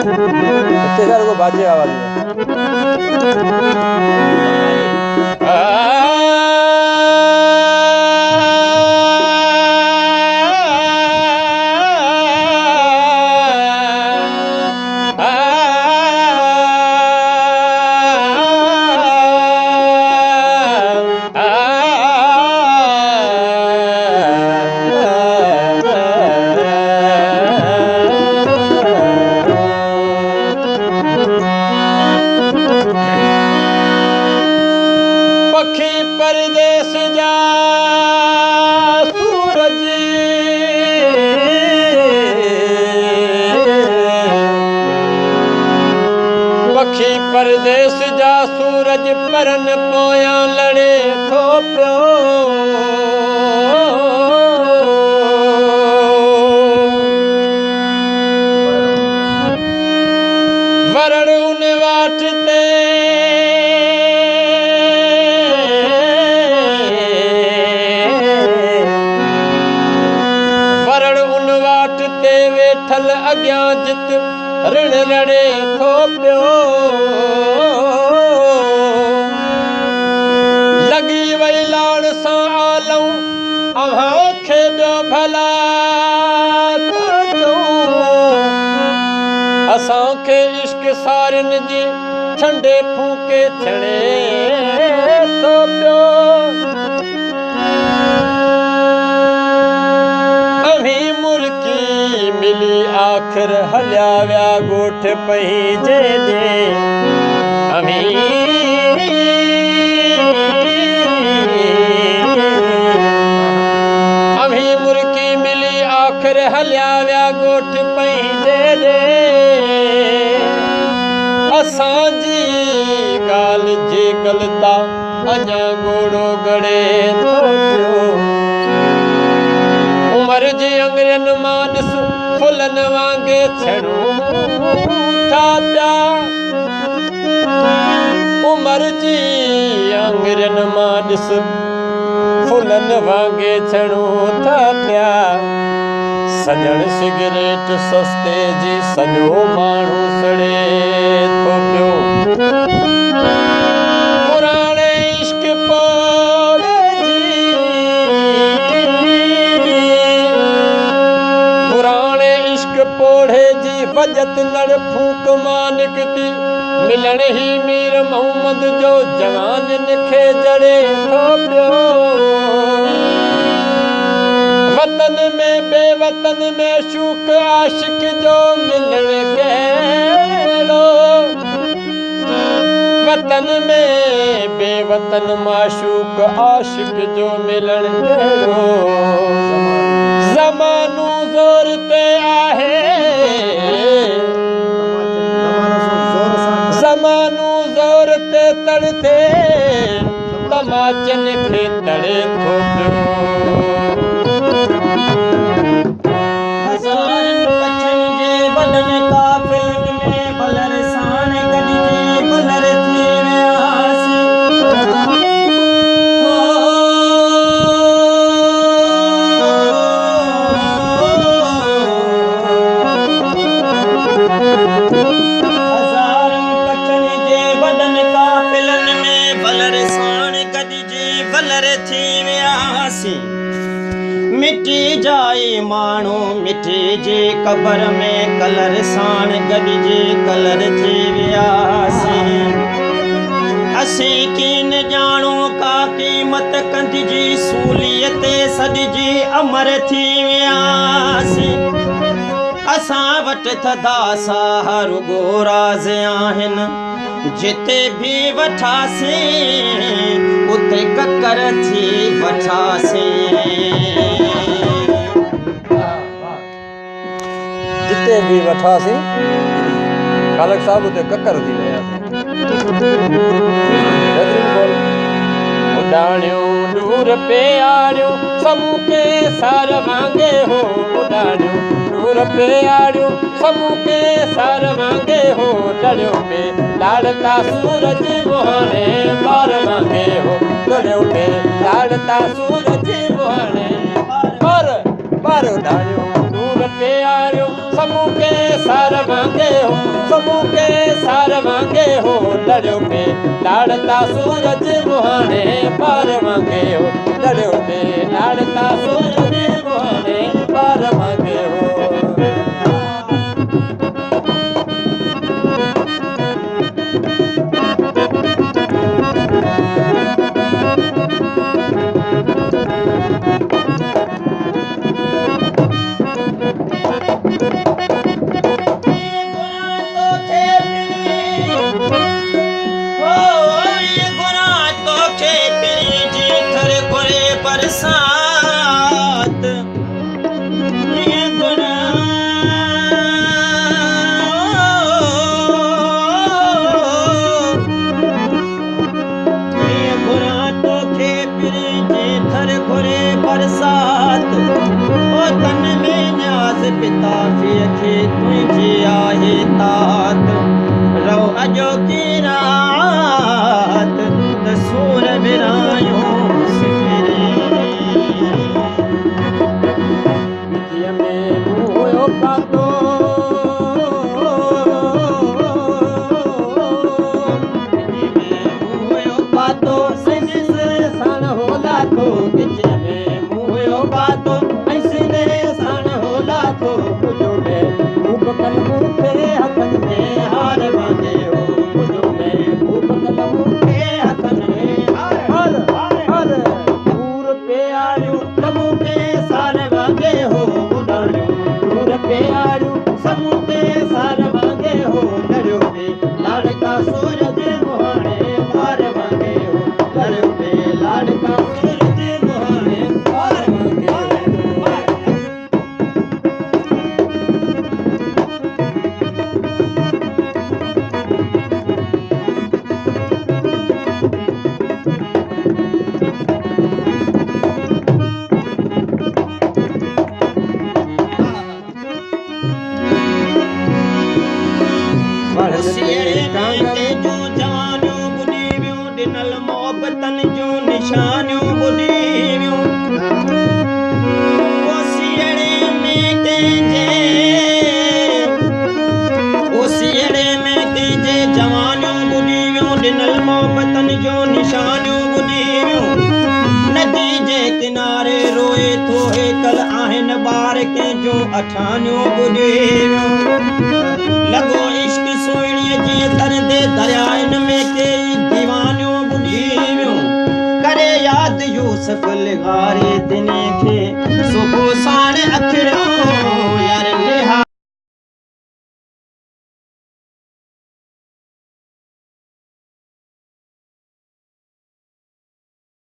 इतने सारे को बाजे आवाज में परदेस जा सूरज पखी परदेस जा सूरज परन पोया लड़े थो पियो वरण उन वाट ते वेठल अॻियां जित ऋण रड़े थो पियो लॻी वई लाड़ सां आलऊं अव्हां खे ॿियो भला असांखे इश्क सारियुनि जी ठंडे फूके छणे थो पियो मिली आखिर हलिया विया ॻोठ पंहिंजे अमी मुर्की मिली आखिर हलिया विया ॻोठ पंहिंजे असांजी ॻाल्हि जे गलता अञा घोड़ो गड़े थो पियो उमर जी अंगरन मां ॾिस फुलन वांगे छड़ूं था पिया उमर जी अंगरन मां ॾिस फुलन वांगे छड़ूं था पिया सजण सिगरेट सस्ते जी सॼो माण्हू सड़े थो पियो पुराणे इश्क पोढ़े जी वजत लड़ फूक मां निकती मिलण ही मीर मोहम्मद जो जवान निखे जड़े थो पियो वतन में बेवतन में शूक आशिक जो मिलण कहिड़ो वतन में बेवतन माशूक आशिक जो मिलण कहिड़ो ज़मानो ज़ोर ते आहे ज़मानो ज़ोर ते तड़ते तमाचन खे तड़े थो पियो हज़ारनि पछनि जे वॾनि काफ़िलनि में भलर साण गॾिजी भलर थी वियासीं मिटी जाए माण्हू मिटी जे क़बर में कलर साण गॾिजी कलर थी वियासीं असीं कीन ॼाणो का क़ीमत कंदिजी सूलियत सॾिजी अमर थी वियासीं असां वटि थधा साह रुॻो राज़ आहिनि जिते भी वठासीं उते ककर थी वठासीं जिते भी वठासीं खालक साहब उते ककर थी वियासीं उॾाणियूं दूर प्यारियूं समूह के सार वांगे हो उॾाणियूं दूर प्यारियूं समूह के सार वांगे हो लड़ियो पे लाड़ता सूरज मोहने बार वांगे हो लड़ियो पे लाड़ता सूरज मोहने बार बार उॾाणियूं दूर प्यारियूं समूह के सार मांगे हो सबू के सार मांगे हो लड़ियो पे लाड़ता सूरज मुहाने पार मांगे हो लड़ियो पे लाड़ता सूरज मुहाने पार मांगे हो पिता जी खे तुझी आहे तात रो अजो की रात त सूर विरायो सिखरे विजय में हुयो पातो विजय में हुयो पातो सिनिस सन होला तो विजय में हुयो पातो ऐसने सन होला तो मुझो में भूप कलमू के हथन में हार मांगे हो मुझो में भूप कलमू के हथन में हार हार दूर पे आयो समू के सार मांगे हो उड़ायो दूर पे आयो समू के सार मांगे हो लड़ियो पे लाड़का सूरज मुहाने पार मांगे हो लड़ियो पे लाड़का सूरज मुहाने पार मांगे हो जो जवानियों बुढ़ियों दिनल मोहब्बतन जो निशानियों बुढ़ियों वो सियड़े में तेजे जवानियों बुढ़ियों दिनल मोहब्बतन जो निशानियों बुढ़ियों नदी जे किनारे रोए थो हेकल आहिन बार के जो अठानियों बुढ़ियों लगो इश्क सोइणीअ जी तरंदे दरियाइन में के दीवानियों बुढ़ियों करे याद यूसुफ लिगारे दिने खे